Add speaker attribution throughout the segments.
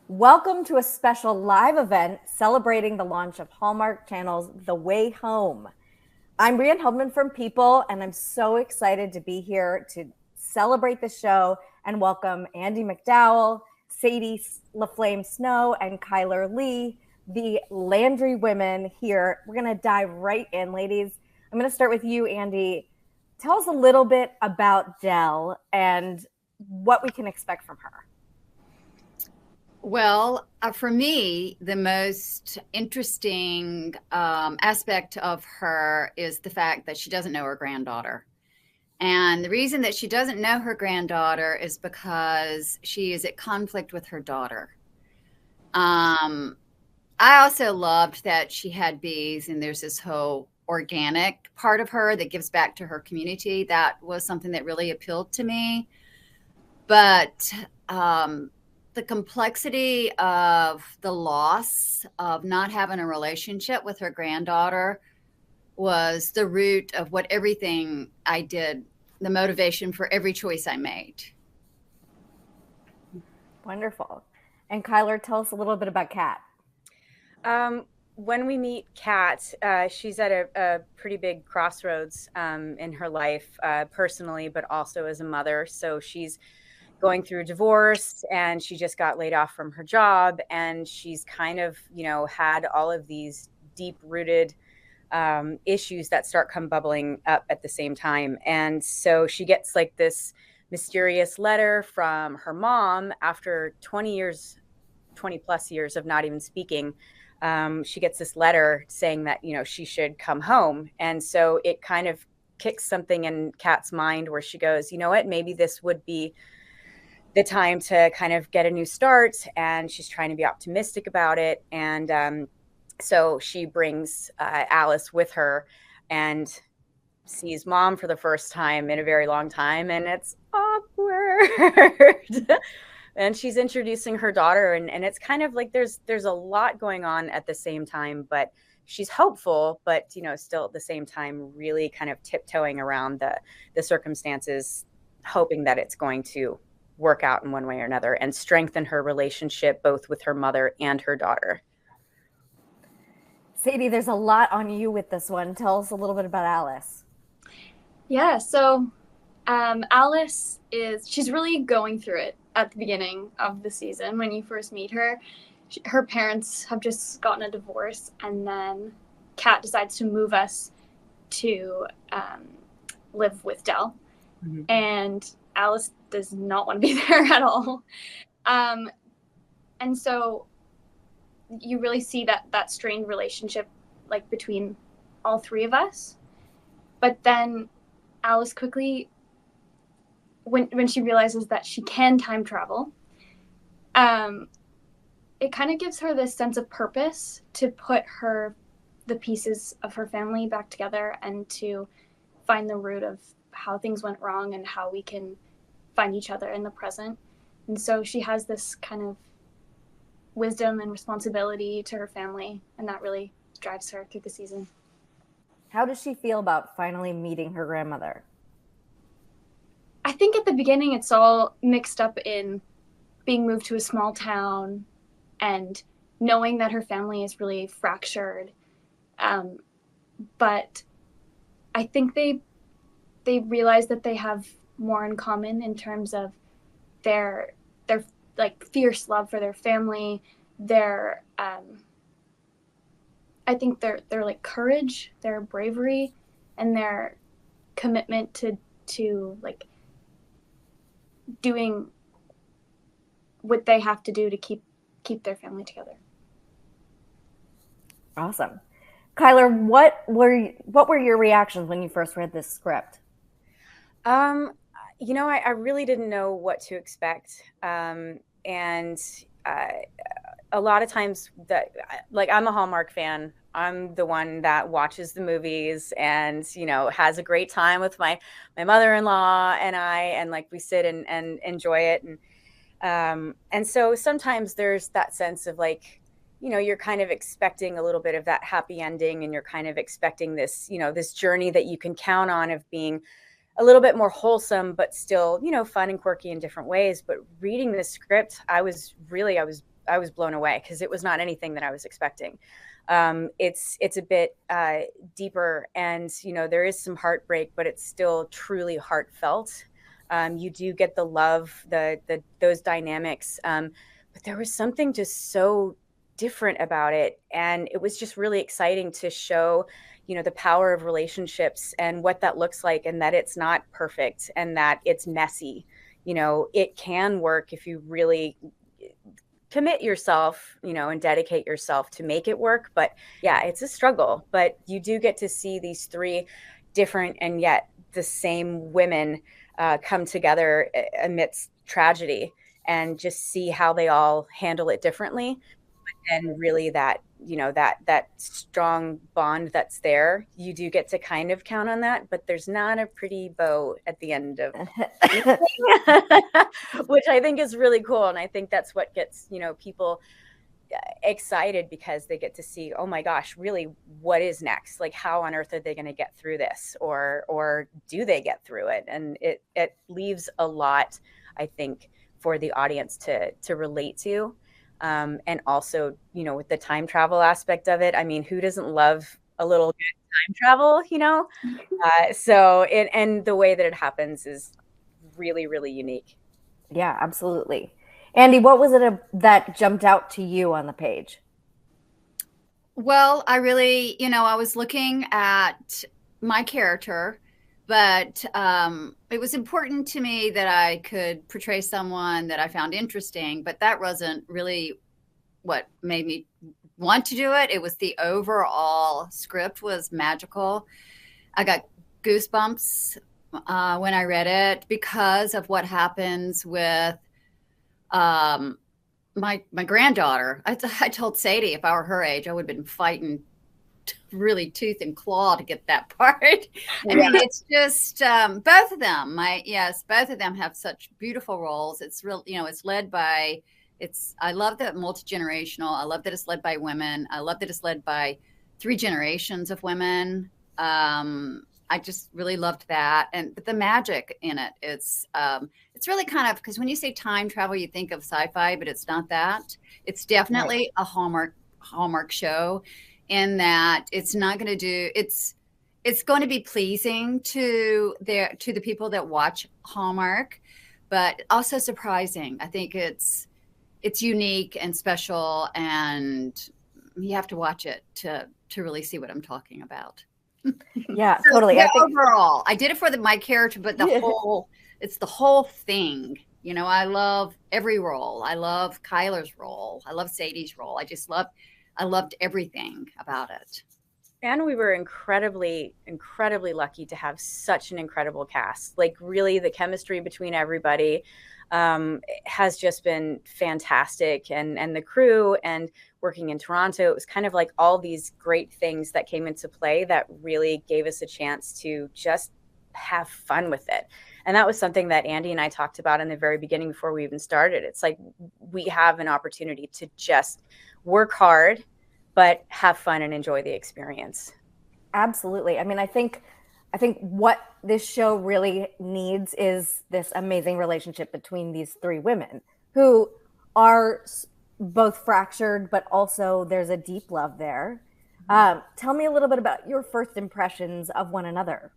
Speaker 1: Welcome to a special live event celebrating the launch of Hallmark Channel's The Way Home. I'm Breanne Heldman from People, and I'm so excited to be here to celebrate the show and welcome Andie MacDowell, Sadie Laflamme-Snow, and Chyler Leigh, the Landry women here. We're going to dive right in, ladies. I'm going to start with you, Andie. Tell us a little bit about Del and what we can expect from her.
Speaker 2: Well, for me, the most interesting aspect of her is the fact that she doesn't know her granddaughter. And the reason that she doesn't know her granddaughter is because she is at conflict with her daughter. I also loved that she had bees, and there's this whole organic part of her that gives back to her community. That was something that really appealed to me. But the complexity of the loss of not having a relationship with her granddaughter was the root of what everything I did, the motivation for every choice I made.
Speaker 1: Wonderful. And Chyler, tell us a little bit about Kat.
Speaker 3: When we meet Kat, she's at a pretty big crossroads in her life, personally, but also as a mother. So she's going through divorce, and she just got laid off from her job, and she's kind of, had all of these deep-rooted issues that start bubbling up at the same time. And so she gets like this mysterious letter from her mom after 20 plus years of not even speaking. She gets this letter saying that, she should come home. And so it kind of kicks something in Kat's mind where she goes, you know what, maybe this would be the time to kind of get a new start. And she's trying to be optimistic about it. And so she brings Alice with her and sees mom for the first time in a very long time. And it's awkward. And she's introducing her daughter. And it's kind of like there's a lot going on at the same time. But she's hopeful, but, still at the same time, really kind of tiptoeing around the circumstances, hoping that it's going to work out in one way or another and strengthen her relationship both with her mother and her daughter.
Speaker 1: Sadie, there's a lot on you with this one. Tell us a little bit about Alice.
Speaker 4: Yeah, so Alice she's really going through it at the beginning of the season. When you first meet her, her parents have just gotten a divorce, and then Kat decides to move us to live with Del. Mm-hmm. And Alice does not want to be there at all. And so you really see that strained relationship like between all three of us. But then Alice quickly, when she realizes that she can time travel, it kind of gives her this sense of purpose to put the pieces of her family back together and to find the root of how things went wrong and how we can find each other in the present. And so she has this kind of wisdom and responsibility to her family, and that really drives her through the season.
Speaker 1: How does she feel about finally meeting her grandmother?
Speaker 4: I think at the beginning it's all mixed up in being moved to a small town and knowing that her family is really fractured. But I think they realize that they have more in common in terms of their like fierce love for their family, their I think their like courage, their bravery, and their commitment to like doing what they have to do to keep their family together.
Speaker 1: Awesome. Chyler, what were your reactions when you first read this script?
Speaker 3: I really didn't know what to expect. And a lot of times that, like, I'm a Hallmark fan. I'm the one that watches the movies and, has a great time with my mother-in-law and like we sit and enjoy it. And so sometimes there's that sense of like, you're kind of expecting a little bit of that happy ending, and you're kind of expecting this, this journey that you can count on of being a little bit more wholesome, but still, fun and quirky in different ways. But reading this script, I was was blown away, because it was not anything that I was expecting. It's a bit deeper, and there is some heartbreak, but it's still truly heartfelt. You do get the love, those dynamics, but there was something just so different about it, and it was just really exciting to show the power of relationships and what that looks like, and that it's not perfect, and that it's messy. It can work if you really commit yourself, and dedicate yourself to make it work. But yeah, it's a struggle, but you do get to see these three different and yet the same women come together amidst tragedy, and just see how they all handle it differently. And really that strong bond that's there, you do get to kind of count on that, but there's not a pretty bow at the end of which I think is really cool. And I think that's what gets people excited, because they get to see, oh my gosh, really, what is next? Like, how on earth are they going to get through this, or do they get through it? And it leaves a lot, I think, for the audience to relate to. And also, with the time travel aspect of it, I mean, who doesn't love a little good time travel, and the way that it happens is really, really unique.
Speaker 1: Yeah, absolutely. Andie, what was it that jumped out to you on the page?
Speaker 2: Well, I really, I was looking at my character, but it was important to me that I could portray someone that I found interesting, but that wasn't really what made me want to do it. It was the overall script was magical. I got goosebumps when I read it, because of what happens with my granddaughter. I told Sadie if I were her age, I would have been fighting really tooth and claw to get that part. I mean, it's just both of them. Both of them have such beautiful roles. It's real, it's led by. I love that multi-generational. I love that it's led by women. I love that it's led by 3 generations of women. I just really loved that, but the magic in it. It's really kind of, because when you say time travel, you think of sci-fi, but it's not that. It's definitely a Hallmark show, in that it's not going to do. It's going to be pleasing to the people that watch Hallmark, but also surprising. I think it's unique and special, and you have to watch it to really see what I'm talking about.
Speaker 1: Yeah, so totally.
Speaker 2: Overall, I did it for my character, but it's the whole thing. I love every role. I love Chyler's role. I love Sadie's role. I loved everything about it.
Speaker 3: And we were incredibly, incredibly lucky to have such an incredible cast. Like, really, the chemistry between everybody has just been fantastic. And the crew, and working in Toronto, it was kind of like all these great things that came into play that really gave us a chance to just have fun with it. And that was something that Andie and I talked about in the very beginning before we even started. It's like, we have an opportunity to just work hard, but have fun and enjoy the experience.
Speaker 1: Absolutely. I mean, I think what this show really needs is this amazing relationship between these 3 women who are both fractured, but also there's a deep love there. Tell me a little bit about your first impressions of one another.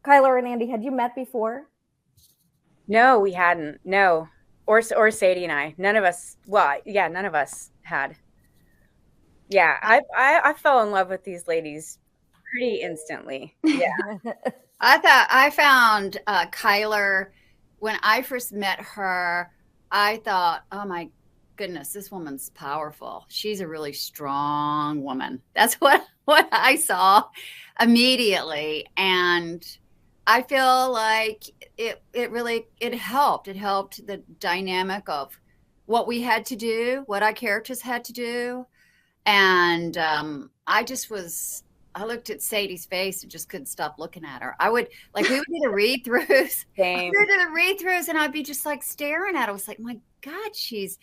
Speaker 1: Chyler and Andie, had you met before?
Speaker 3: No, we hadn't. No. Or Sadie and I. None of us. Well, yeah, none of us had. Yeah, I fell in love with these ladies pretty instantly. Yeah.
Speaker 2: I found Chyler, when I first met her, I thought, oh my goodness, this woman's powerful. She's a really strong woman. That's what I saw immediately. And I feel like it helped. It helped the dynamic of what we had to do, what our characters had to do. And I looked at Sadie's face and just couldn't stop looking at her. We would do the read-throughs.
Speaker 3: Same.
Speaker 2: We would do the read-throughs, and I'd be just like staring at her. I was like, my God, she's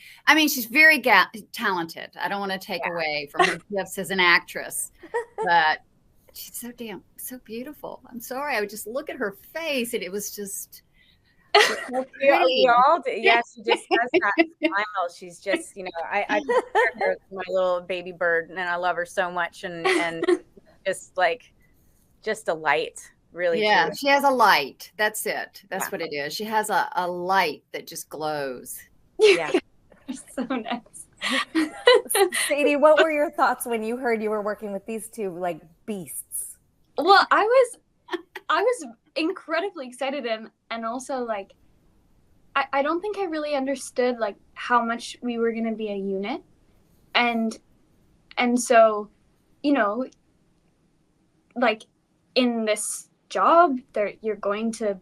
Speaker 2: very talented. I don't want to take away from her gifts as an actress, but she's so beautiful. I'm sorry. I would just look at her face, and it was just,
Speaker 3: We all do. Yeah, she just has that smile. She's just, I picture her as my little baby bird, and I love her so much, and just a light, really.
Speaker 2: Yeah,
Speaker 3: truly.
Speaker 2: she has a light. That's it. That's what it is. She has a light that just glows.
Speaker 3: Yeah.
Speaker 4: So nice.
Speaker 1: Sadie, what were your thoughts when you heard you were working with these two like beasts?
Speaker 4: Well, I was incredibly excited, and also like I don't think I really understood like how much we were going to be a unit, and so like in this job there you're going to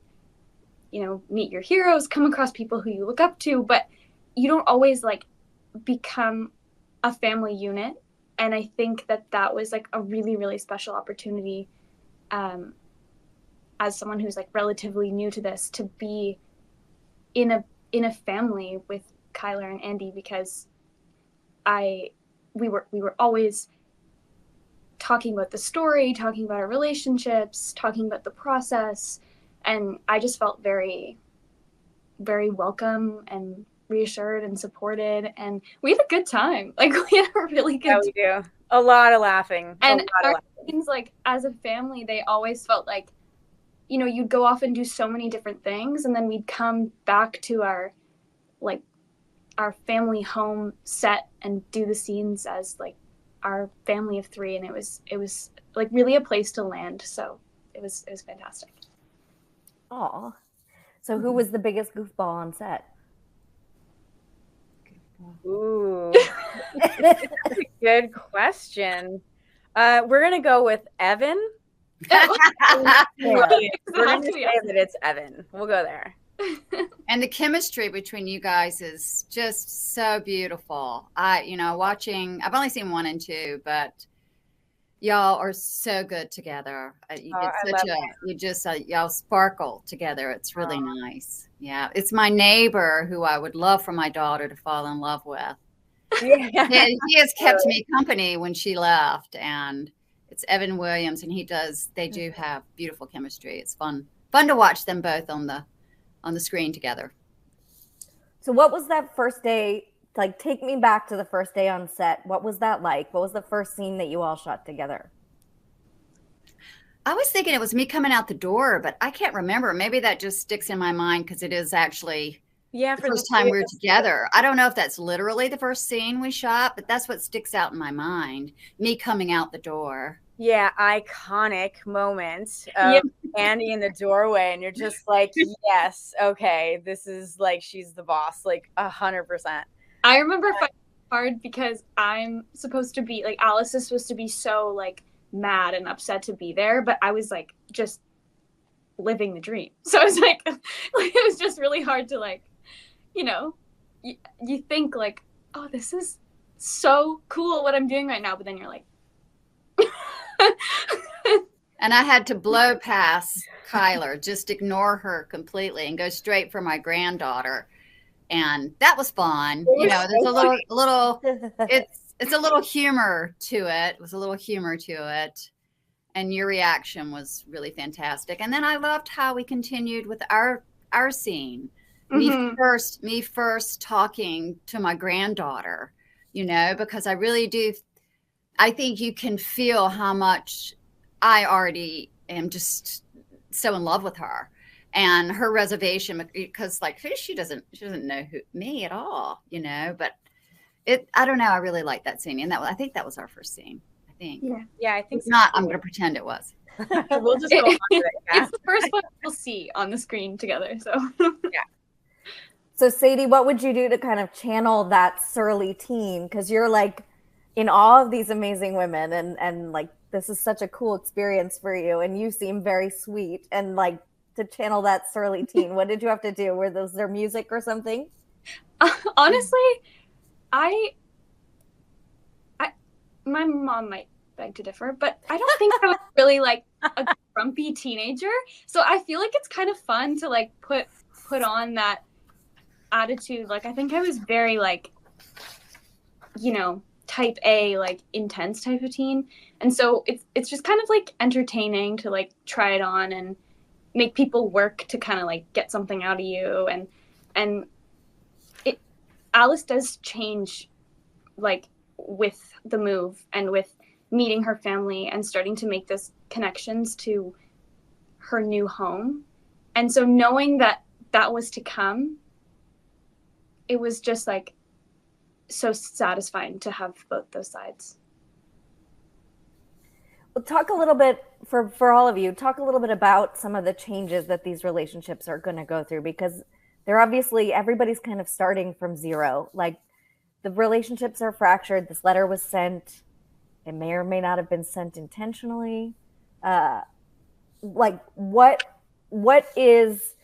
Speaker 4: meet your heroes, come across people who you look up to, but you don't always like become a family unit. And I think that was like a really, really special opportunity as someone who's like relatively new to this, to be in a family with Chyler and Andie, because we were always talking about the story, talking about our relationships, talking about the process, and I just felt very, very welcome and reassured and supported, and we had a good time. Like we had a really good
Speaker 3: time. We do a lot of laughing,
Speaker 4: and things like as a family, they always felt like you'd go off and do so many different things, and then we'd come back to our family home set and do the scenes as like our family of three, and it was like really a place to land. So it was fantastic.
Speaker 1: Oh, so who was the biggest goofball on set?
Speaker 3: Ooh, that's a good question. We're gonna go with Evan. We're gonna say that it's Evan. We'll go there.
Speaker 2: And the chemistry between you guys is just so beautiful. Watching, I've only seen 1 and 2, but y'all are so good together. Y'all sparkle together. It's really nice. Yeah. It's my neighbor who I would love for my daughter to fall in love with. Yeah. He has kept me company when she left, and it's Evan Williams, and they do have beautiful chemistry. It's fun to watch them both on the screen together.
Speaker 1: So what was that first day like? Take me back to the first day on set. What was that like? What was the first scene that you all shot together?
Speaker 2: I was thinking it was me coming out the door, but I can't remember. Maybe that just sticks in my mind because it is actually the first time we were together. I don't know if that's literally the first scene we shot, but that's what sticks out in my mind. Me coming out the door.
Speaker 3: Yeah, iconic moment of Andie in the doorway, and you're just like, yes, okay, this is like she's the boss, like 100%.
Speaker 4: I remember fighting hard because I'm supposed to be like Alice is supposed to be so like mad and upset to be there, but I was like just living the dream. So I was like it was just really hard to like, you think like, oh, this is so cool what I'm doing right now, but then you're like
Speaker 2: and I had to blow past Chyler, just ignore her completely and go straight for my granddaughter. And that was fun. There's a little it's a little humor to it. It was a little humor to it. And your reaction was really fantastic. And then I loved how we continued with our scene. Mm-hmm. Me first talking to my granddaughter, because I really do. I think you can feel how much I already am just so in love with her and her reservation, because like she doesn't know me at all, but I don't know. I really like that scene. And I think that was our first scene. I think.
Speaker 3: Yeah. I think
Speaker 2: it's not. I'm going to pretend it was.
Speaker 3: We'll just go on to it.
Speaker 4: It's the first one we'll see on the screen together. So
Speaker 3: yeah.
Speaker 1: So Sadie, what would you do to kind of channel that surly teen? Because you're like in awe of these amazing women, and like this is such a cool experience for you, and you seem very sweet, and like to channel that surly teen, what did you have to do? Were those their music or something?
Speaker 4: Honestly, my mom might beg to differ, but I don't think I was really like a grumpy teenager. So I feel like it's kind of fun to like put on that attitude. Like I think I was very like, type A, like intense type of teen. And so it's just kind of like entertaining to like try it on make people work to kind of like get something out of you. And Alice does change, like, with the move and with meeting her family and starting to make those connections to her new home. And so knowing that that was to come, it was just like so satisfying to have both those sides.
Speaker 1: Well, talk a little bit for all of you, talk a little bit about some of the changes that these relationships are going to go through, because they're obviously, everybody's kind of starting from zero. Like, the relationships are fractured. This letter was sent. It may or may not have been sent intentionally. Like, what is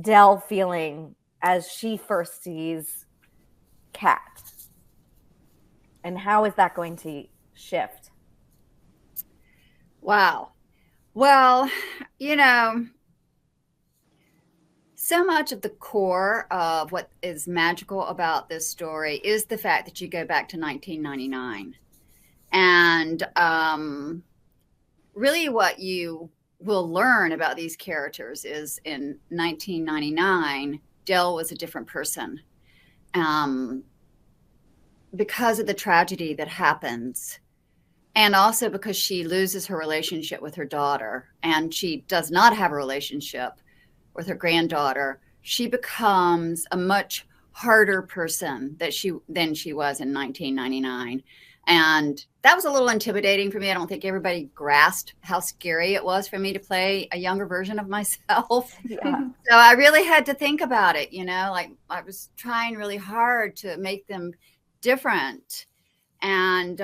Speaker 1: Dell feeling as she first sees Kat? And how is that going to shift?
Speaker 2: Wow. Well, you know, so much of the core of what is magical about this story is the fact that you go back to 1999. And really what you will learn about these characters is in 1999, Dell was a different person. Because of the tragedy that happens, and also because she loses her relationship with her daughter, and she does not have a relationship with her granddaughter, she becomes a much harder person than she was in 1999. And that was a little intimidating for me. I don't think everybody grasped how scary it was for me to play a younger version of myself.
Speaker 1: Yeah.
Speaker 2: So I really had to think about it, you know, like I was trying really hard to make them different. And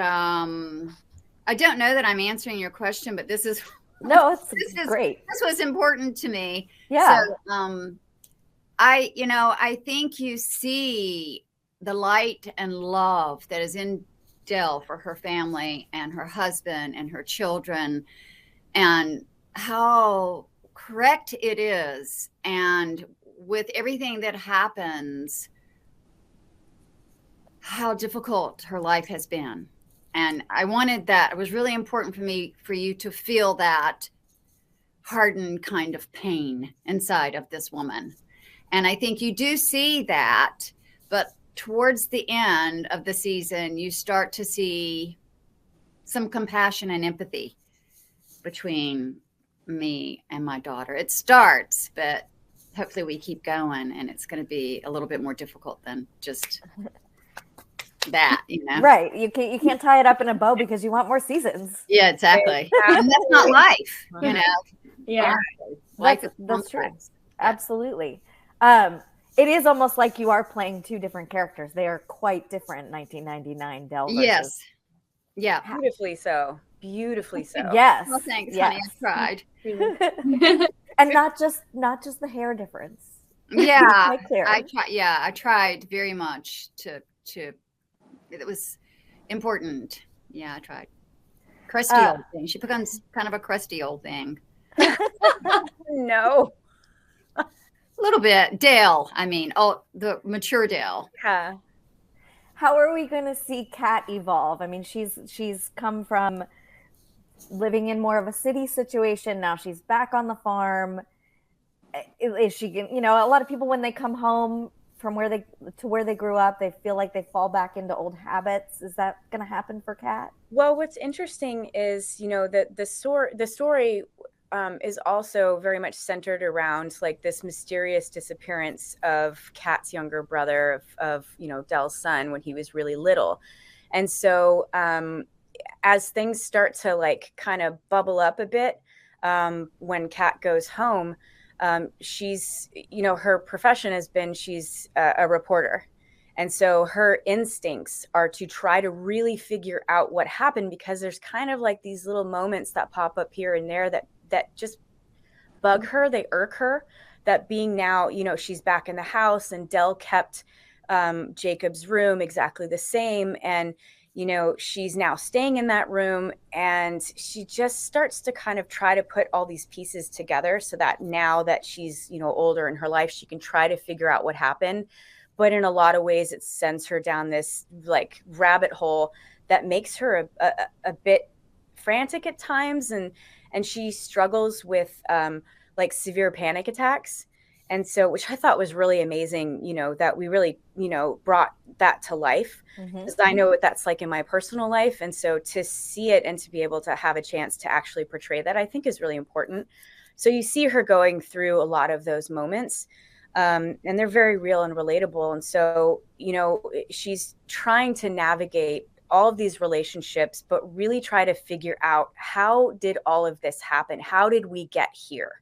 Speaker 2: I don't know that I'm answering your question, but this is
Speaker 1: great.
Speaker 2: This was important to me.
Speaker 1: Yeah.
Speaker 2: So I think you see the light and love that is in Dell for her family and her husband and her children, and how correct it is. And with everything that happens, how difficult her life has been. And I wanted that. It was really important for me, for you to feel that hardened kind of pain inside of this woman. And I think you do see that, but towards the end of the season, you start to see some compassion and empathy between me and my daughter. It starts, but hopefully we keep going, and it's going to be a little bit more difficult than just that, you know.
Speaker 1: Right. You can't tie it up in a bow because you want more seasons.
Speaker 2: Yeah, exactly. And that's not life, you know.
Speaker 4: Yeah.
Speaker 1: That's true. Absolutely. It is almost like you are playing two different characters. They are quite different. 1999 Dell versus
Speaker 2: Yes. Yeah.
Speaker 3: Beautifully so. Beautifully so.
Speaker 1: Yes.
Speaker 2: Well, thanks,
Speaker 1: yes.
Speaker 2: honey. I tried.
Speaker 1: And not just the hair difference.
Speaker 2: Yeah.
Speaker 1: I
Speaker 2: tried. Yeah, I tried very much to. It was important. Yeah, I tried. Crusty old thing. She becomes kind of a crusty old thing.
Speaker 3: No.
Speaker 2: A little bit. Dale, I mean, the mature Dale.
Speaker 3: Yeah.
Speaker 1: How are we going to see Kat evolve? I mean, she's come from living in more of a city situation. Now she's back on the farm. Is she, you know, a lot of people, when they come home from where they grew up, they feel like they fall back into old habits. Is that going to happen for Kat?
Speaker 3: Well, what's interesting is, you know, that the story is also very much centered around like this mysterious disappearance of Kat's younger brother, of you know, Dell's son, when he was really little. And so as things start to like kind of bubble up a bit, when Kat goes home, she's, you know, her profession has been, she's a reporter. And so her instincts are to try to really figure out what happened, because there's kind of like these little moments that pop up here and there that just bug her. They irk her, that being now, you know, she's back in the house and Dell kept Jacob's room exactly the same. And, you know, she's now staying in that room, and she just starts to kind of try to put all these pieces together so that now that she's, you know, older in her life, she can try to figure out what happened. But in a lot of ways, it sends her down this like rabbit hole that makes her a bit frantic at times. And she struggles with like severe panic attacks. And so, which I thought was really amazing, you know, that we really, you know, brought that to life, because I know what that's like in my personal life. And so to see it and to be able to have a chance to actually portray that, I think is really important. So you see her going through a lot of those moments, and they're very real and relatable. And so, you know, she's trying to navigate all of these relationships, but really try to figure out, how did all of this happen? How did we get here?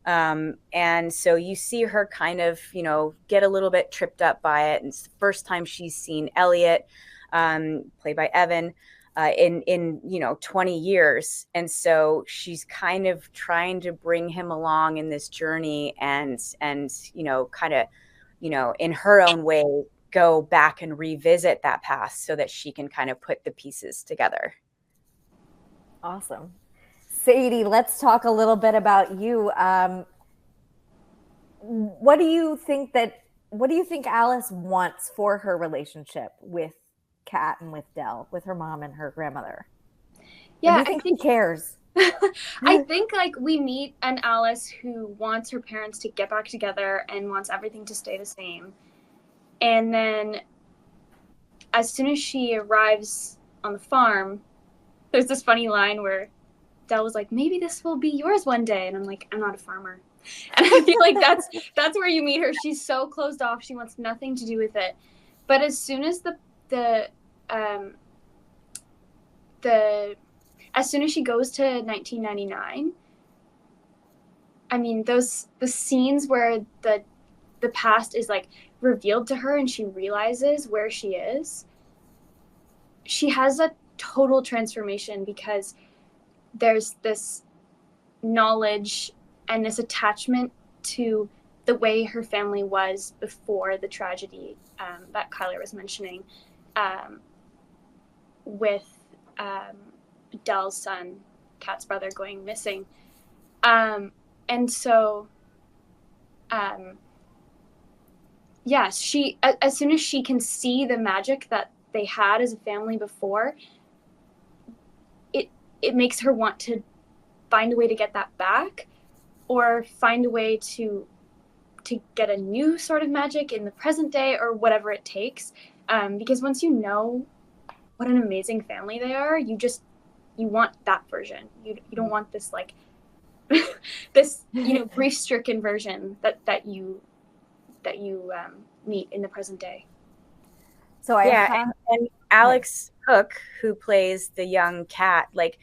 Speaker 3: And so you see her kind of, you know, get a little bit tripped up by it. And it's the first time she's seen Elliot, played by Evan, in, you know, 20 years. And so she's kind of trying to bring him along in this journey and, you know, kind of, you know, in her own way, go back and revisit that past so that she can kind of put the pieces together.
Speaker 1: Awesome. Sadie, let's talk a little bit about you. What do you think Alice wants for her relationship with Kat and with Dell, with her mom and her grandmother?
Speaker 4: Yeah,
Speaker 1: I think she cares.
Speaker 4: I think like we meet an Alice who wants her parents to get back together and wants everything to stay the same. And then as soon as she arrives on the farm, there's this funny line where Dell was like, maybe this will be yours one day. And I'm like, I'm not a farmer. And I feel like that's where you meet her. She's so closed off. She wants nothing to do with it. But as soon as as soon as she goes to 1999, I mean, the scenes where the past is like revealed to her and she realizes where she is, she has a total transformation, because there's this knowledge and this attachment to the way her family was before the tragedy that Chyler was mentioning, with Dell's son, Kat's brother, going missing. And so, yes, she, as soon as she can see the magic that they had as a family before, it makes her want to find a way to get that back, or find a way to get a new sort of magic in the present day, or whatever it takes. Because once you know what an amazing family they are, you want that version. You don't want this like this, you know, grief-stricken version that you meet in the present day.
Speaker 1: So
Speaker 3: and Alex Hook, who plays the young Kat, like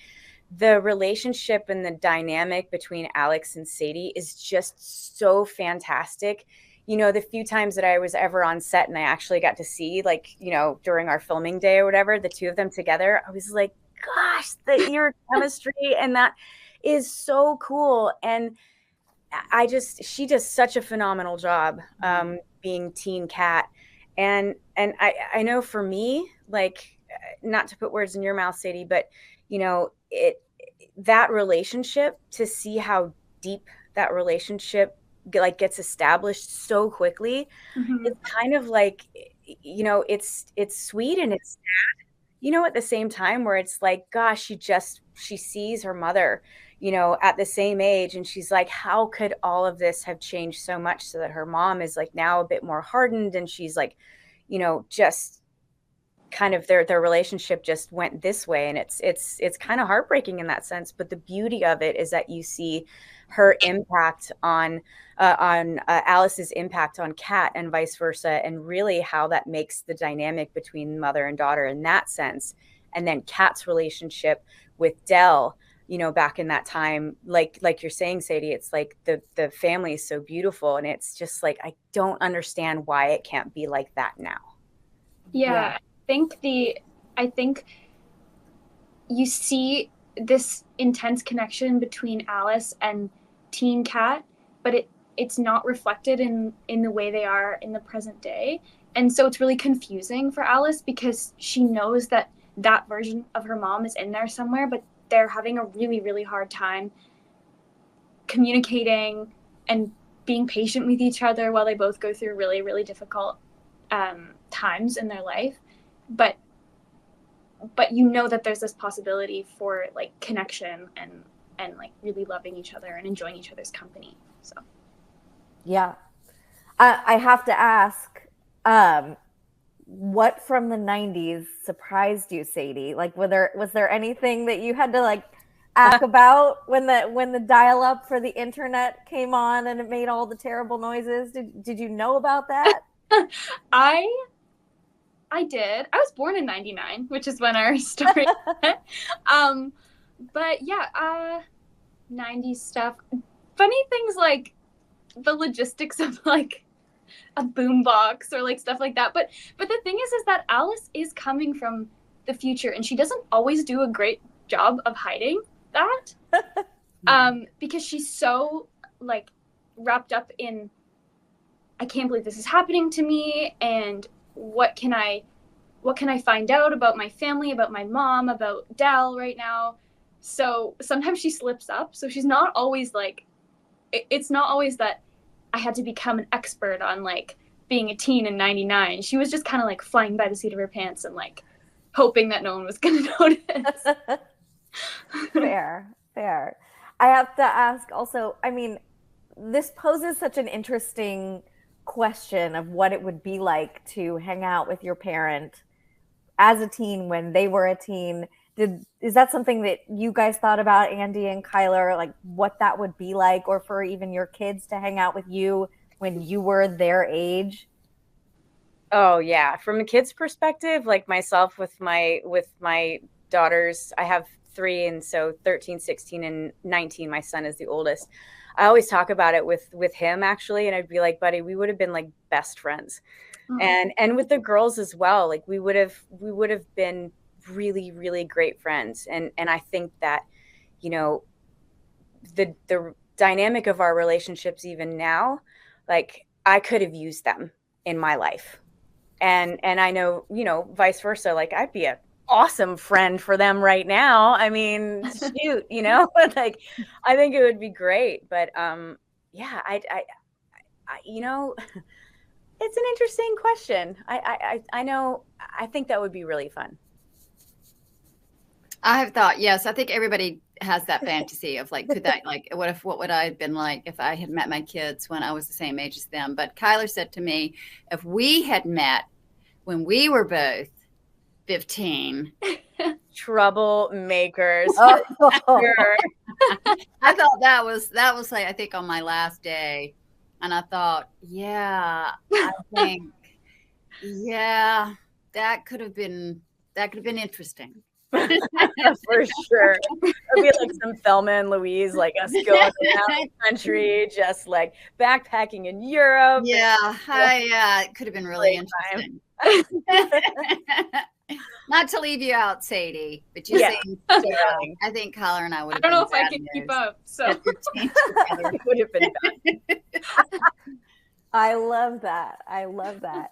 Speaker 3: the relationship and the dynamic between Alex and Sadie is just so fantastic. You know, the few times that I was ever on set and I actually got to see, like, you know, during our filming day or whatever, the two of them together, I was like, gosh, your chemistry, and that is so cool. And she does such a phenomenal job being teen Kat. And I know for me, like, not to put words in your mouth, Sadie, but, you know, that relationship, to see how deep that relationship like gets established so quickly, it's kind of like, you know, it's sweet and it's sad, you know, at the same time, where it's like, gosh, she sees her mother, you know, at the same age, and she's like, how could all of this have changed so much so that her mom is like now a bit more hardened, and she's like, you know, just kind of their relationship just went this way. And it's kind of heartbreaking in that sense. But the beauty of it is that you see her impact on Alice's impact on Kat, and vice versa, and really how that makes the dynamic between mother and daughter in that sense. And then Kat's relationship with Dell, you know, back in that time, like you're saying, Sadie, it's like the family is so beautiful, and it's just like, I don't understand why it can't be like that now.
Speaker 4: Yeah. I think you see this intense connection between Alice and teen Kat, but it's not reflected in the way they are in the present day. And so it's really confusing for Alice, because she knows that version of her mom is in there somewhere, but they're having a really, really hard time communicating and being patient with each other while they both go through really, really difficult times in their life. But you know that there's this possibility for like connection like really loving each other and enjoying each other's company. So
Speaker 1: yeah. I have to ask, what from the 90s surprised you, Sadie? Like, was there anything that you had to like ask about when the dial-up for the internet came on and it made all the terrible noises? Did you know about that?
Speaker 4: I did. I was born in 99, which is when our story but yeah, 90s stuff. Funny things like the logistics of like a boombox or like stuff like that. But the thing is that Alice is coming from the future, and she doesn't always do a great job of hiding that. Because she's so like wrapped up in, I can't believe this is happening to me, and what can I find out about my family, about my mom, about Dal right now. So sometimes she slips up. So she's not always like, it's not always that I had to become an expert on like being a teen in 99. She was just kind of like flying by the seat of her pants and like hoping that no one was going to notice.
Speaker 1: Fair. I have to ask also, I mean, this poses such an interesting question of what it would be like to hang out with your parent as a teen when they were a teen. Is that something that you guys thought about, Andie and Chyler, like what that would be like, or for even your kids to hang out with you when you were their age?
Speaker 3: Oh yeah, from a kid's perspective, like myself with my daughters, I have 3, and so 13, 16, and 19. My son is the oldest. I always talk about it with him actually, and I'd be like, buddy, we would have been like best friends. And with the girls as well, like we would have been really, really great friends. And I think that, you know, the dynamic of our relationships even now, like I could have used them in my life. And I know, you know, vice versa, like I'd be an awesome friend for them right now. I mean, shoot, you know, like I think it would be great. But yeah, I you know, it's an interesting question. I know, I think that would be really fun.
Speaker 2: I have thought, yes, I think everybody has that fantasy of like, could that, like, what would I have been like if I had met my kids when I was the same age as them? But Chyler said to me, if we had met when we were both 15.
Speaker 3: Troublemakers.
Speaker 1: Sure.
Speaker 2: I thought that was like, I think on my last day. And I thought, yeah, I think, yeah, that could have been interesting.
Speaker 3: For sure. It'd be like some Thelma and Louise, like us going around the country, just like backpacking in Europe.
Speaker 2: Yeah, it could have been really interesting. Not to leave you out, Sadie, but you think, I think Chyler and I would have.
Speaker 4: I don't know if I can keep up. So
Speaker 3: it would have been bad.
Speaker 1: I love that.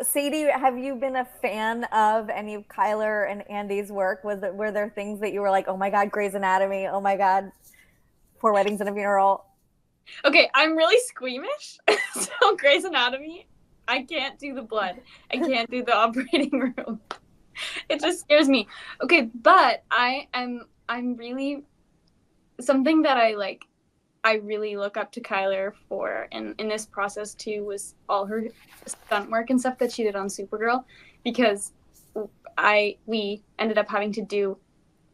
Speaker 1: Sadie, have you been a fan of any of Chyler and Andie's work? Were there things that you were like, oh my God, Grey's Anatomy, oh my God, 4 Weddings and a Funeral?
Speaker 4: Okay, I'm really squeamish. So Grey's Anatomy, I can't do the blood. I can't do the operating room. It just scares me. Okay, but I'm really, something that I really look up to Chyler for, and in this process too, was all her stunt work and stuff that she did on Supergirl, because we ended up having to do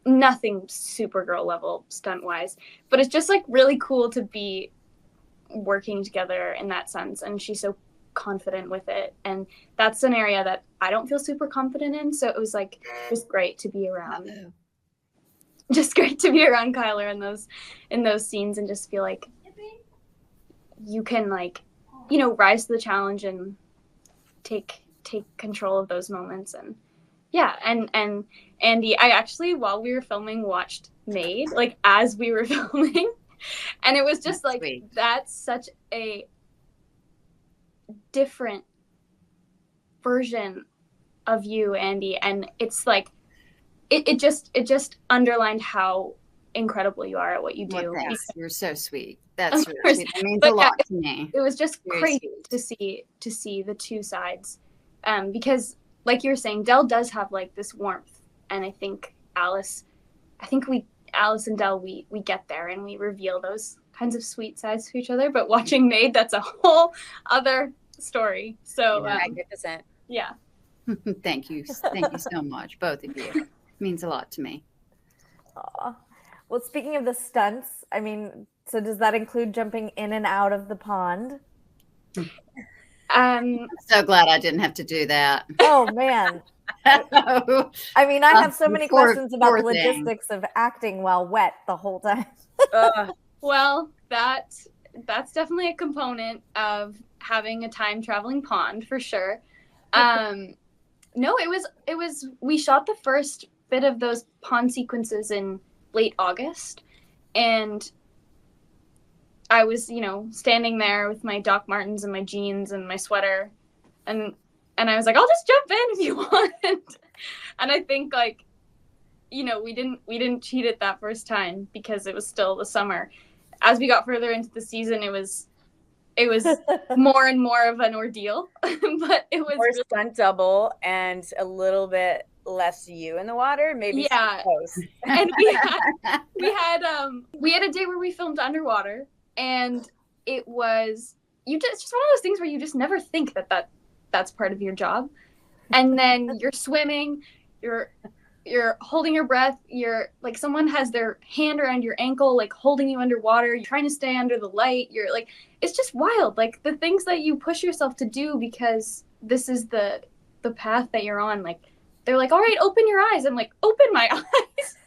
Speaker 4: nothing Supergirl level stunt wise, but it's just like really cool to be working together in that sense, and she's so confident with it, and that's an area that I don't feel super confident in, so it was like just great to be around. Just great to be around Chyler in those scenes and just feel like you can, like, you know, rise to the challenge and take control of those moments. And yeah, and Andie, I actually, while we were filming, watched Maid, like as we were filming, and it was just like, sweet. That's such a different version of you, Andie, and it's like it just underlined how incredible you are at what you do.
Speaker 2: Well, you're so sweet. That's really sweet. It means a lot to me.
Speaker 4: It was just crazy to see the two sides, because like you were saying, Del does have like this warmth, and I think Alice Alice and Del, we get there and we reveal those kinds of sweet sides to each other. But watching Maid, that's a whole other story. So
Speaker 3: magnificent.
Speaker 4: Yeah.
Speaker 2: Thank you so much, both of you. It means a lot to me.
Speaker 1: Aw. Well, speaking of the stunts, I mean, so does that include jumping in and out of the pond?
Speaker 2: I'm so glad I didn't have to do that.
Speaker 1: Oh man. I mean, I have so many questions about the logistics of acting while wet the whole time.
Speaker 4: Well, that's definitely a component of having a time traveling pond for sure. No, it was we shot the first bit of those pond sequences in late August, and I was, standing there with my Doc Martens and my jeans and my sweater, and I was like, I'll just jump in if you want. And I think we didn't cheat it that first time because it was still the summer. As we got further into the season, it was more and more of an ordeal, but it was
Speaker 3: more stunt double and a little bit less you in the water, maybe.
Speaker 4: Yeah. And we had a day where we filmed underwater, and it was it's just one of those things where you just never think that's part of your job. And then you're swimming, you're holding your breath, you're like, someone has their hand around your ankle, like holding you underwater, you're trying to stay under the light, you're like, it's just wild, like the things that you push yourself to do because this is the path that you're on. Like, they're like, all right, open your eyes. I'm like, open my eyes.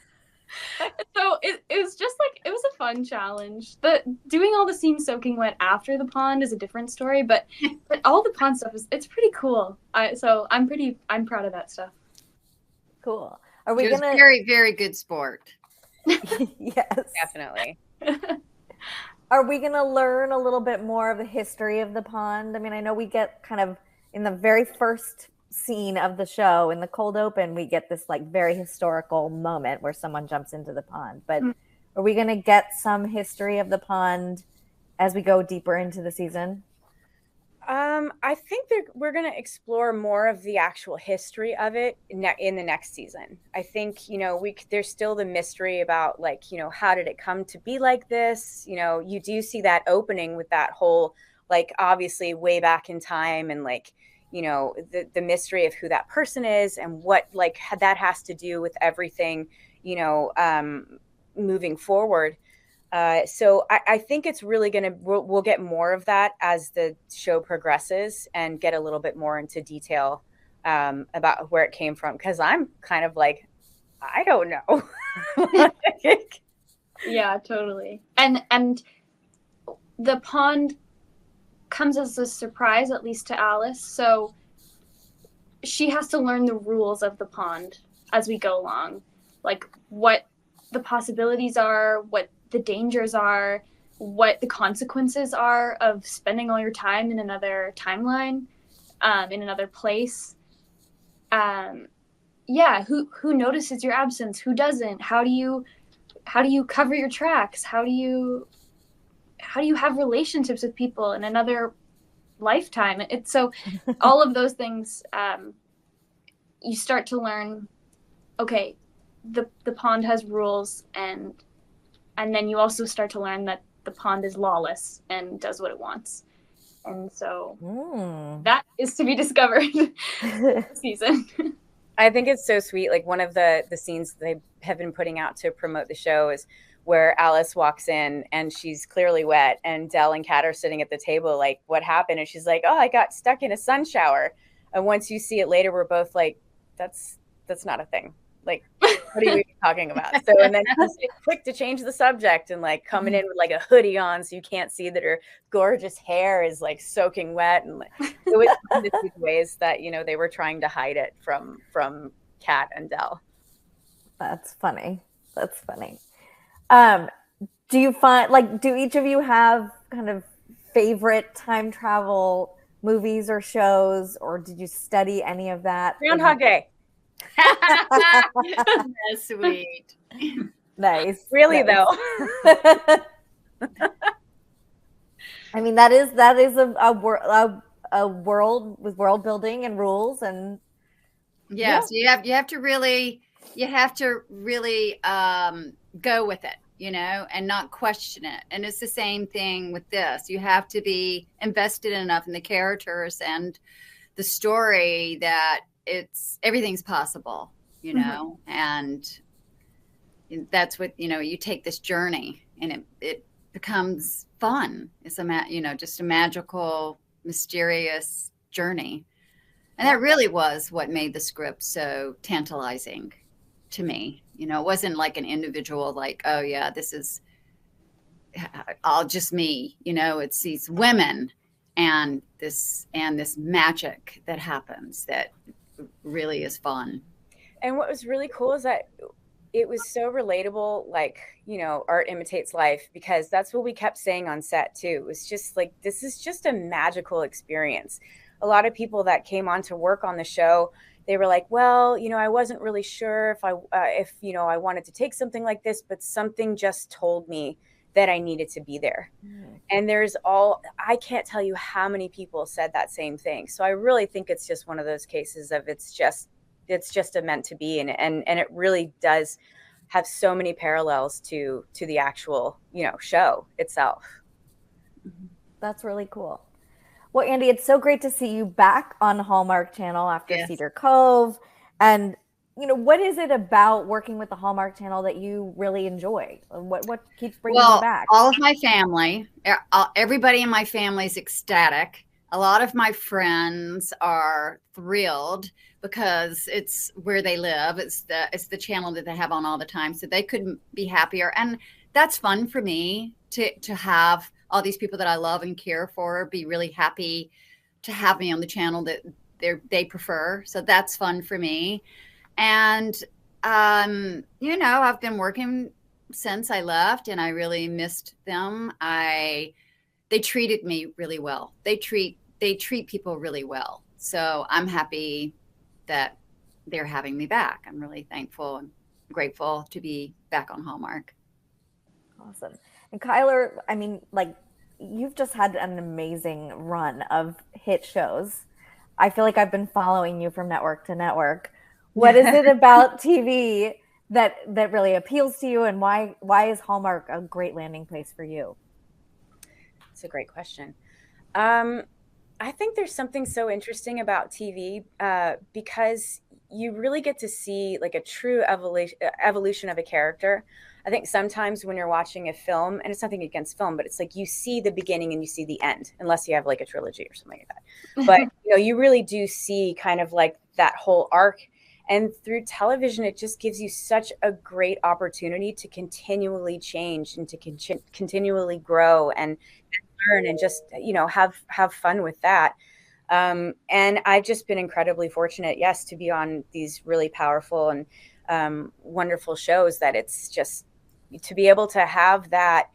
Speaker 4: So it was just like, it was a fun challenge. Doing all the scenes soaking wet after the pond is a different story, but all the pond stuff it's pretty cool. So I'm proud of that stuff.
Speaker 1: Cool. Are we gonna
Speaker 2: very, very good sport?
Speaker 1: Yes,
Speaker 3: definitely.
Speaker 1: Are we gonna learn a little bit more of the history of the pond? I mean, I know we get kind of in the very first scene of the show, in the cold open, we get this like very historical moment where someone jumps into the pond. But are we going to get some history of the pond as we go deeper into the season?
Speaker 3: I think we're going to explore more of the actual history of it in the next season. I think, there's still the mystery about how did it come to be like this? You do see that opening with that whole, obviously way back in time, and the mystery of who that person is and what that has to do with everything, moving forward. So I think it's really we'll get more of that as the show progresses and get a little bit more into detail about where it came from. Cause I'm kind of like, I don't know.
Speaker 4: Yeah, totally. And the pond comes as a surprise, at least to Alice. So she has to learn the rules of the pond as we go along, like what the possibilities are, what the dangers are, what the consequences are of spending all your time in another timeline, in another place. Who notices your absence? Who doesn't? How do you cover your tracks? How do you have relationships with people in another lifetime? It's so all of those things, you start to learn, okay, the pond has rules, and then you also start to learn that the pond is lawless and does what it wants. And so that is to be discovered this season.
Speaker 3: I think it's so sweet. Like, one of the scenes they have been putting out to promote the show is where Alice walks in and she's clearly wet, and Del and Kat are sitting at the table like, what happened? And she's like, oh, I got stuck in a sun shower. And once you see it later, we're both like, that's not a thing. Like, what are you talking about? So, and then she's quick to change the subject and coming in with a hoodie on so you can't see that her gorgeous hair is soaking wet. And it was one of the ways that, they were trying to hide it from Kat and Del.
Speaker 1: That's funny. Do you find, do each of you have kind of favorite time travel movies or shows, or did you study any of that?
Speaker 3: Groundhog Day.
Speaker 2: That's sweet.
Speaker 1: Nice.
Speaker 3: Really,
Speaker 1: nice.
Speaker 3: though.
Speaker 1: I mean, that is a world with world building and rules, and
Speaker 2: so you have to really go with it, you know, and not question it. And it's the same thing with this. You have to be invested enough in the characters and the story that everything's possible, you know, and that's what, you know, you take this journey and it becomes fun. It's just a magical, mysterious journey. And that really was what made the script so tantalizing to me. You know, it wasn't like an individual, like, oh yeah, this is all just me. You know, it's these women and this magic that happens that really is fun.
Speaker 3: And what was really cool is that it was so relatable, like, you know, art imitates life, because that's what we kept saying on set too. It was just like, this is just a magical experience. A lot of people that came on to work on the show, they were like, well, you know, I wasn't really sure if you know, I wanted to take something like this, but something just told me that I needed to be there. And I can't tell you how many people said that same thing. So I really think it's just one of those cases of it's just a meant to be. And it really does have so many parallels to the actual, you know, show itself.
Speaker 1: That's really cool. Well, Andie, it's so great to see you back on Hallmark Channel after Cedar Cove. And, you know, what is it about working with the Hallmark Channel that you really enjoy? What keeps bringing you back?
Speaker 2: All of my family, everybody in my family is ecstatic. A lot of my friends are thrilled because it's where they live. It's the channel that they have on all the time. So they couldn't be happier. And that's fun for me to have all these people that I love and care for be really happy to have me on the channel that they prefer. So that's fun for me. And, you know, I've been working since I left and I really missed them. They treated me really well. They treat people really well. So I'm happy that they're having me back. I'm really thankful and grateful to be back on Hallmark.
Speaker 1: Awesome. And Chyler, I mean, like, you've just had an amazing run of hit shows. I feel like I've been following you from network to network. What is it about TV that really appeals to you, and why is Hallmark a great landing place for you?
Speaker 3: It's a great question. I think there's something so interesting about TV because you really get to see like a true evolution of a character. I think sometimes when you're watching a film, and it's nothing against film, but it's like you see the beginning and you see the end, unless you have like a trilogy or something like that. But you know, you really do see kind of like that whole arc. And through television, it just gives you such a great opportunity to continually change and to continually grow and learn and just, you know, have fun with that. And I've just been incredibly fortunate, yes, to be on these really powerful and wonderful shows, that it's just to be able to have that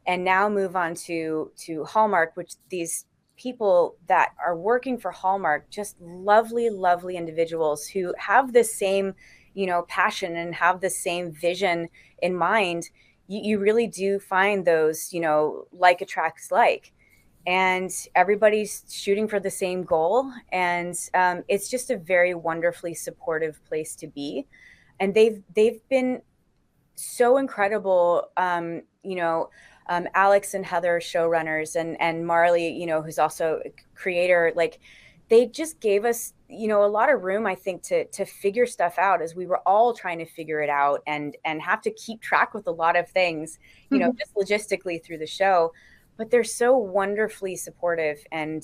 Speaker 3: and now move on to Hallmark, which these people that are working for Hallmark, just lovely, lovely individuals who have the same, you know, passion and have the same vision in mind. You really do find those, you know, like attracts like, and everybody's shooting for the same goal. And it's just a very wonderfully supportive place to be. And they've been so incredible, you know, Alex and Heather, showrunners, and Marley, you know, who's also a creator, like they just gave us, you know, a lot of room, I think, to figure stuff out as we were all trying to figure it out and have to keep track with a lot of things, you know, just logistically through the show. But they're so wonderfully supportive and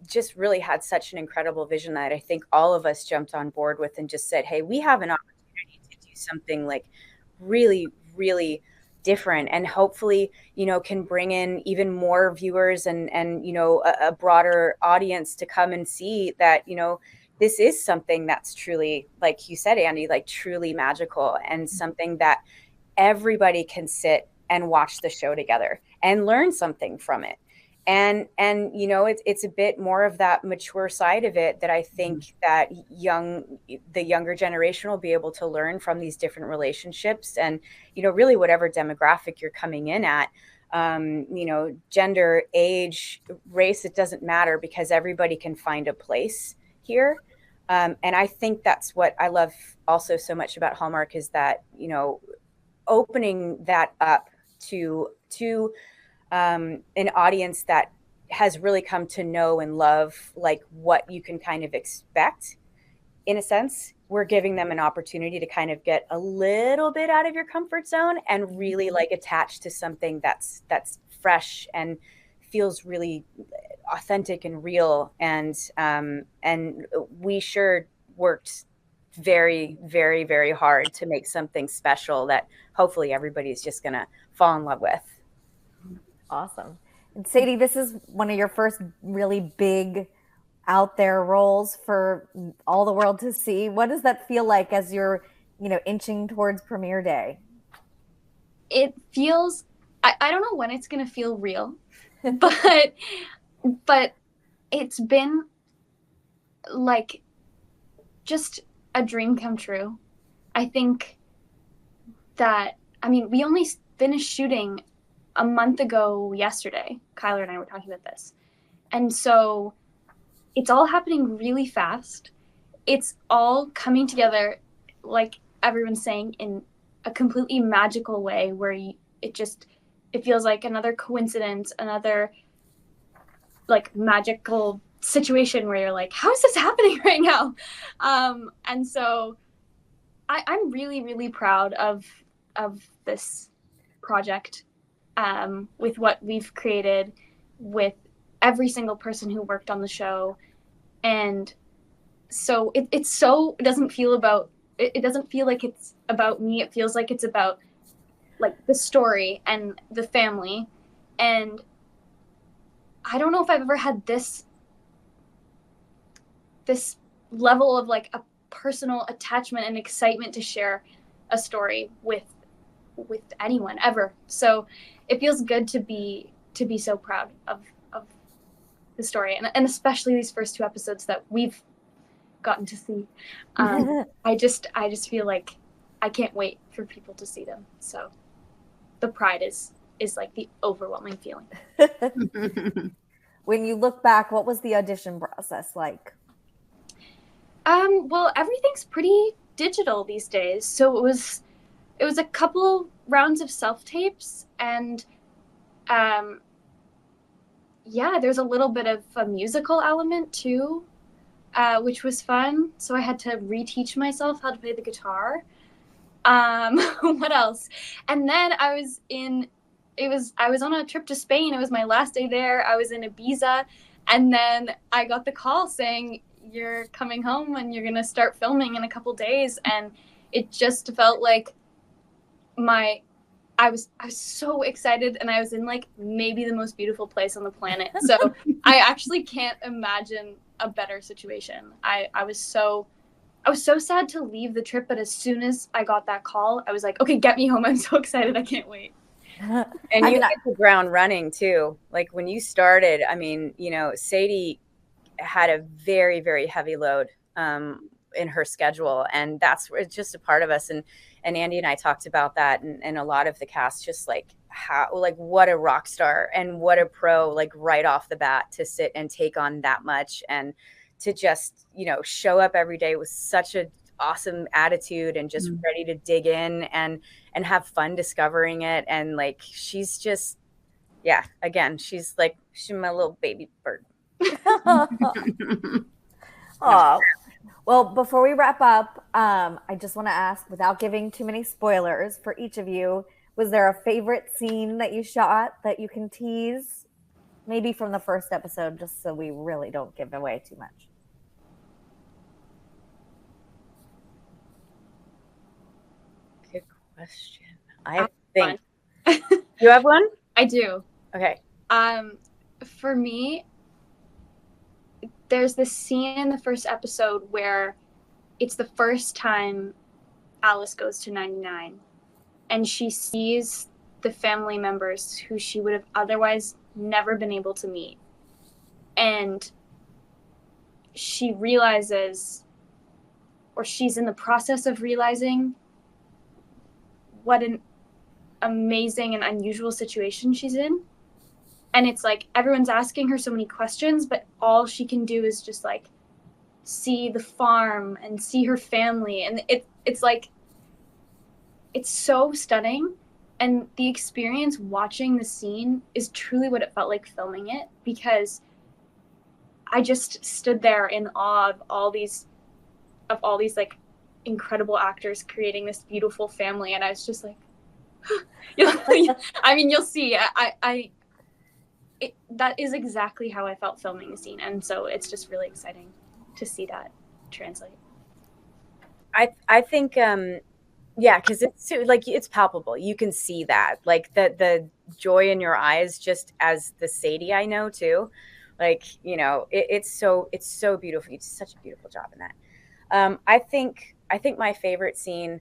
Speaker 3: just really had such an incredible vision that I think all of us jumped on board with and just said, hey, we have an opportunity to do something like really, really different, and hopefully, you know, can bring in even more viewers and you know, a broader audience to come and see that, you know, this is something that's truly, like you said, Andie, like truly magical, and something that everybody can sit and watch the show together and learn something from it. And you know, it's a bit more of that mature side of it that I think that the younger generation will be able to learn from these different relationships, and, you know, really whatever demographic you're coming in at, you know, gender, age, race, it doesn't matter, because everybody can find a place here. And I think that's what I love also so much about Hallmark, is that, you know, opening that up to an audience that has really come to know and love like what you can kind of expect. In a sense, we're giving them an opportunity to kind of get a little bit out of your comfort zone and really like attach to something that's fresh and feels really authentic and real. And we sure worked very, very, very hard to make something special that hopefully everybody's just gonna fall in love with.
Speaker 1: Awesome. And Sadie, this is one of your first really big out there roles for all the world to see. What does that feel like as you're, inching towards premiere day?
Speaker 4: It feels, I don't know when it's going to feel real, but it's been like just a dream come true. I think that, we only finished shooting a month ago yesterday. Chyler and I were talking about this. And so it's all happening really fast. It's all coming together, like everyone's saying, in a completely magical way where it feels like another coincidence, another like magical situation where you're like, how is this happening right now? And so I'm really, really proud of this project, with what we've created, with every single person who worked on the show. And so it doesn't feel like it's about me. It feels like it's about like the story and the family. And I don't know if I've ever had this level of like a personal attachment and excitement to share a story with anyone ever. So it feels good to be so proud of the story, and especially these first 2 episodes that we've gotten to see. I just feel like I can't wait for people to see them. So the pride is like the overwhelming feeling.
Speaker 1: When you look back, what was the audition process like?
Speaker 4: Well, everything's pretty digital these days, so it was a couple rounds of self-tapes, and there's a little bit of a musical element too, which was fun. So I had to reteach myself how to play the guitar. What else? And then I was on a trip to Spain. It was my last day there. I was in Ibiza, and then I got the call saying, you're coming home and you're going to start filming in a couple days. And it just felt like I was so excited, and I was in like maybe the most beautiful place on the planet. So I actually can't imagine a better situation. I was so sad to leave the trip, but as soon as I got that call, I was like, okay, get me home. I'm so excited. I can't wait.
Speaker 3: And you hit the ground running too. Like when you started, Sadie had a very, very heavy load in her schedule, and it's just a part of us. And Andie and I talked about that, and a lot of the cast just like what a rock star and what a pro, like right off the bat, to sit and take on that much and to just, show up every day with such an awesome attitude and just ready to dig in and have fun discovering it. And like, she's just, she's my little baby bird.
Speaker 1: Oh, well, before we wrap up, I just want to ask, without giving too many spoilers for each of you, was there a favorite scene that you shot that you can tease? Maybe from the first episode, just so we really don't give away too much.
Speaker 3: Good question. I think you have one?
Speaker 4: I do.
Speaker 3: Okay.
Speaker 4: For me, there's this scene in the first episode where it's the first time Alice goes to 99, and she sees the family members who she would have otherwise never been able to meet. And she realizes, or she's in the process of realizing, what an amazing and unusual situation she's in. And it's like everyone's asking her so many questions, but all she can do is just like see the farm and see her family. And it's like it's so stunning. And the experience watching the scene is truly what it felt like filming it, because I just stood there in awe of all these like incredible actors creating this beautiful family. And I was just like, I mean, you'll see. That is exactly how I felt filming the scene. And so it's just really exciting to see that translate.
Speaker 3: I think, yeah, because it's like, it's palpable. You can see that, like the joy in your eyes, just as the Sadie I know too. Like, you know, it's so beautiful. You did such a beautiful job in that. I think my favorite scene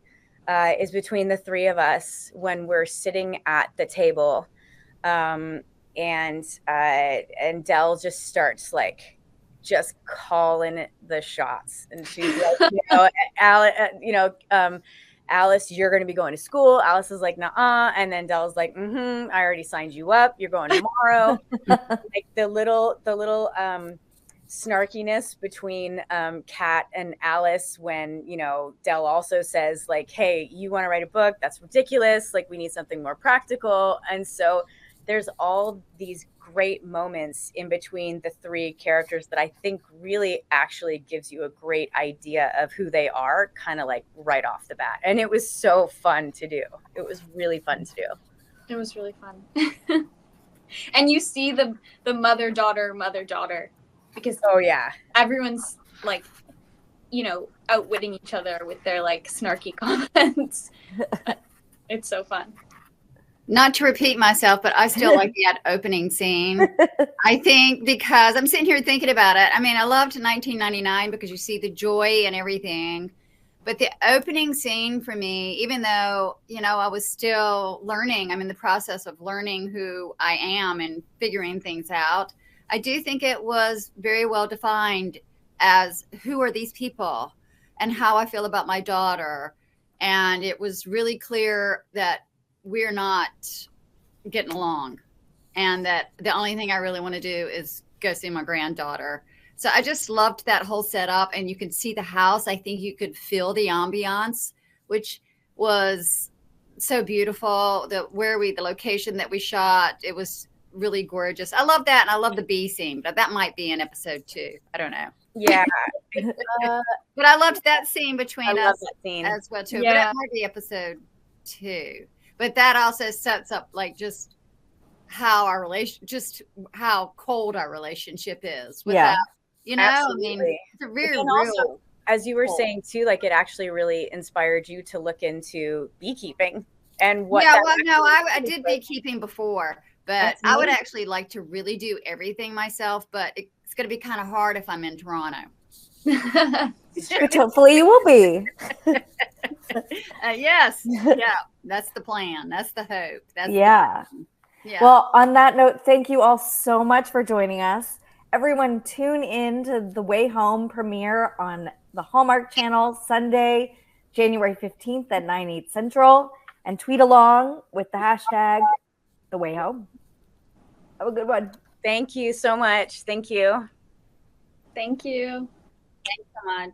Speaker 3: is between the three of us when we're sitting at the table, and Dell just starts like just calling the shots, and she's like, Alice, you're going to be going to school. Alice is like, nuh-uh. And then Dell's like, I already signed you up. You're going tomorrow. Like the little snarkiness between Kat and Alice when, you know, Dell also says like, hey, you want to write a book? That's ridiculous. Like, we need something more practical. And so there's all these great moments in between the three characters that I think really actually gives you a great idea of who they are, kind of like right off the bat. And it was so fun to do. It was really fun to do.
Speaker 4: It was really fun. And you see the mother-daughter, because everyone's like, you know, outwitting each other with their like snarky comments. It's so fun.
Speaker 2: Not to repeat myself, but I still like that opening scene. I think because I'm sitting here thinking about it. I mean, I loved 1999 because you see the joy and everything. But the opening scene for me, even though, you know, I was still learning, I'm in the process of learning who I am and figuring things out. I do think it was very well defined as who are these people and how I feel about my daughter. And it was really clear that we're not getting along and that the only thing I really want to do is go see my granddaughter. So I just loved that whole setup, and you could see the house. I think you could feel the ambiance, which was so beautiful. The location that we shot, it was really gorgeous. I love that. And I love the bee scene, but that might be in episode 2. I don't know.
Speaker 3: Yeah.
Speaker 2: But I loved that scene between us as well too.
Speaker 4: Yeah.
Speaker 2: But that might be episode 2. But that also sets up like just how how cold our relationship is. Without, you know, absolutely. I mean, it's a very real. Also,
Speaker 3: as you were saying too, like it actually really inspired you to look into beekeeping and what.
Speaker 2: Yeah, well, no, I did beekeeping before, but I would actually like to really do everything myself. But it's going to be kind of hard if I'm in Toronto.
Speaker 1: Which hopefully you will be.
Speaker 2: Yes. Yeah. That's the plan. That's the hope.
Speaker 1: Yeah. Well, on that note, thank you all so much for joining us. Everyone tune in to The Way Home premiere on the Hallmark Channel Sunday, January 15th at 9/8 Central, and tweet along with the hashtag The Way Home. Have a good one.
Speaker 3: Thank you so much. Thank you.
Speaker 4: Thank you.
Speaker 2: Thanks so much.